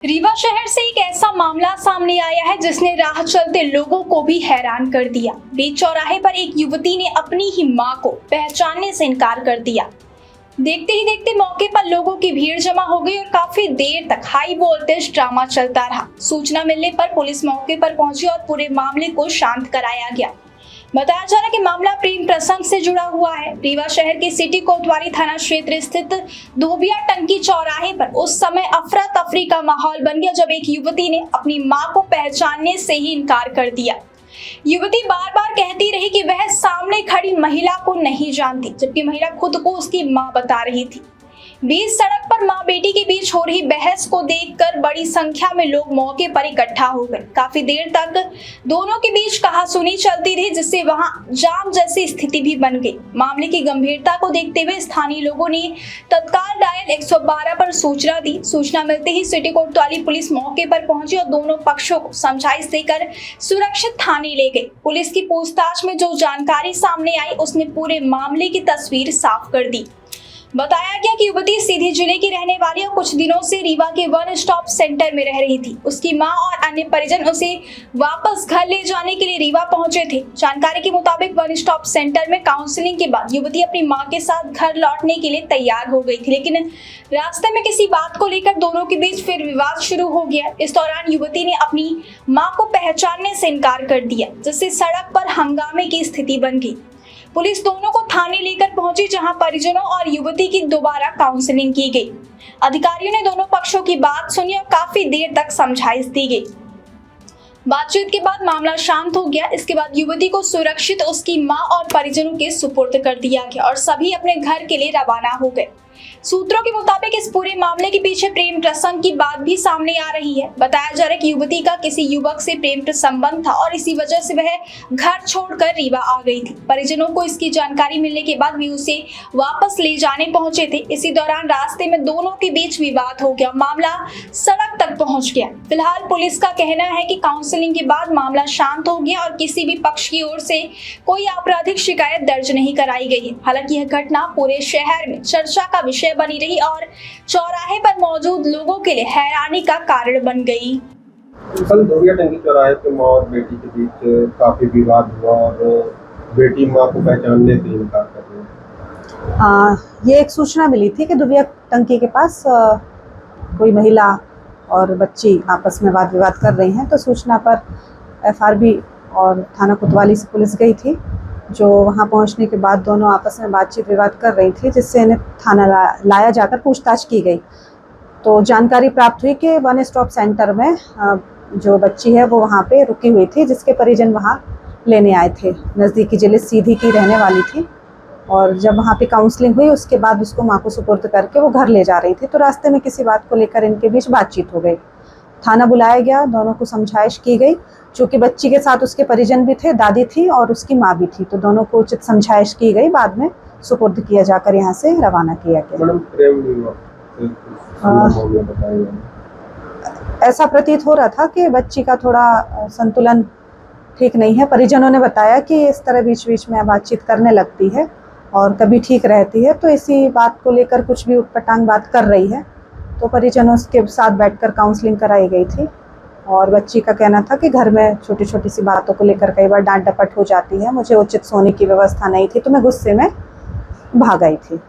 रीवा शहर से एक ऐसा मामला सामने आया है जिसने राह चलते लोगों को भी हैरान कर दिया। बीच चौराहे पर एक युवती ने अपनी ही मां को पहचानने से इनकार कर दिया। देखते ही देखते मौके पर लोगों की भीड़ जमा हो गई और काफी देर तक हाई वोल्टेज ड्रामा चलता रहा। सूचना मिलने पर पुलिस मौके पर पहुंची और पूरे मामले को शांत कराया गया। बताया जा रहा है कि मामला प्रेम प्रसंग से जुड़ा हुआ है। रीवा शहर के सिटी कोतवाली थाना क्षेत्र स्थित धोबिया टंकी चौराहे पर उस समय अफरा तफरी का माहौल बन गया जब एक युवती ने अपनी मां को पहचानने से ही इनकार कर दिया। युवती बार बार कहती रही कि वह सामने खड़ी महिला को नहीं जानती, जबकि महिला खुद को उसकी मां बता रही थी। बीच सड़क पर मां बेटी के बीच हो रही बहस को देखकर बड़ी संख्या में लोग मौके पर इकट्ठा हो गए। काफी देर तक दोनों के बीच कहासुनी चलती रही, जिससे वहां जाम जैसी स्थिति भी बन गई। मामले की गंभीरता को देखते हुए स्थानीय लोगों ने तत्काल डायल 112 पर सूचना दी। सूचना मिलते ही सिटी कोतवाली पुलिस मौके पर पहुंची और दोनों पक्षों को समझाइश देकर सुरक्षित थाने ले गई। पुलिस की पूछताछ में जो जानकारी सामने आई उसने पूरे मामले की तस्वीर साफ कर दी। बताया गया कि युवती सीधी जिले की रहने वाली और कुछ दिनों से रीवा के वन स्टॉप सेंटर में रह रही थी। उसकी मां और अन्य परिजन उसे वापस घर ले जाने के लिए रीवा पहुंचे थे। जानकारी के मुताबिक वन स्टॉप सेंटर में काउंसलिंग के बाद युवती अपनी मां के साथ घर लौटने के लिए तैयार हो गई थी, लेकिन रास्ते में किसी बात को लेकर दोनों के बीच फिर विवाद शुरू हो गया। इस दौरान युवती ने अपनी मां को पहचानने से इनकार कर दिया, जिससे सड़क पर हंगामे की स्थिति बन गई। पुलिस दोनों को थाने लेकर पहुंची, जहां परिजनों और युवती की दोबारा काउंसलिंग की गई। अधिकारियों ने दोनों पक्षों की बात सुनी और काफी देर तक समझाइश दी गई। बातचीत के बाद मामला शांत हो गया। इसके बाद युवती को सुरक्षित उसकी मां और परिजनों के सुपुर्द कर दिया गया और सभी अपने घर के लिए रवाना हो गए। सूत्रों के मुताबिक इस पूरे मामले के पीछे प्रेम प्रसंग की बात भी सामने आ रही है। बताया जा रहा है कि युवती का किसी युवक से प्रेम संबंध था और इसी वजह से वह घर छोड़कर रीवा आ गई थी। परिजनों को इसकी जानकारी मिलने के बाद भी उसे वापस ले जाने पहुंचे थे। इसी दौरान रास्ते में दोनों के बीच विवाद हो गया, मामला सड़क तक पहुंच गया। फिलहाल पुलिस का कहना है कि काउंसलिंग के बाद मामला शांत हो गया और किसी भी पक्ष की ओर से कोई आपराधिक शिकायत दर्ज नहीं कराई गई है। हालांकि यह घटना पूरे शहर में चर्चा का विषय बनी रही और चौराहे पर मौजूद लोगों के लिए हैरानी का कारण बन गई। कल धोबिया टंकी चौराहे पे माँ और बेटी के बीच काफी विवाद हुआ और बेटी माँ को पहचानने से इनकार कर रही है। ये एक सूचना मिली थी कि धोबिया टंकी के पास कोई महिला और बच्ची आपस में वाद विवाद कर रही हैं, तो सूचना पर एफआरबी और थाना कोतवाली से पुलिस गई थी। जो वहां पहुंचने के बाद दोनों आपस में बातचीत विवाद कर रही थी, जिससे इन्हें थाना लाया जाकर पूछताछ की गई। तो जानकारी प्राप्त हुई कि वन स्टॉप सेंटर में जो बच्ची है वो वहां पे रुकी हुई थी, जिसके परिजन वहां लेने आए थे। नज़दीकी जिले सीधी की रहने वाली थी और जब वहां पे काउंसलिंग हुई उसके बाद उसको मां को सुपुर्द करके वो घर ले जा रही थी। तो रास्ते में किसी बात को लेकर इनके बीच बातचीत हो गई। थाना बुलाया गया, दोनों को समझाइश की गई। चूँकि बच्ची के साथ उसके परिजन भी थे, दादी थी और उसकी माँ भी थी, तो दोनों को उचित समझाइश की गई। बाद में सुपुर्द किया जाकर यहाँ से रवाना किया गया। ऐसा प्रतीत हो रहा था कि बच्ची का थोड़ा संतुलन ठीक नहीं है। परिजनों ने बताया कि इस तरह बीच बीच में बातचीत करने लगती है और कभी ठीक रहती है, तो इसी बात को लेकर कुछ भी उटपटांग बात कर रही है। तो परिजनों के साथ बैठकर काउंसलिंग कराई गई थी और बच्ची का कहना था कि घर में छोटी छोटी सी बातों को लेकर कई बार डांट डपट हो जाती है, मुझे उचित सोने की व्यवस्था नहीं थी, तो मैं गुस्से में भाग आई थी।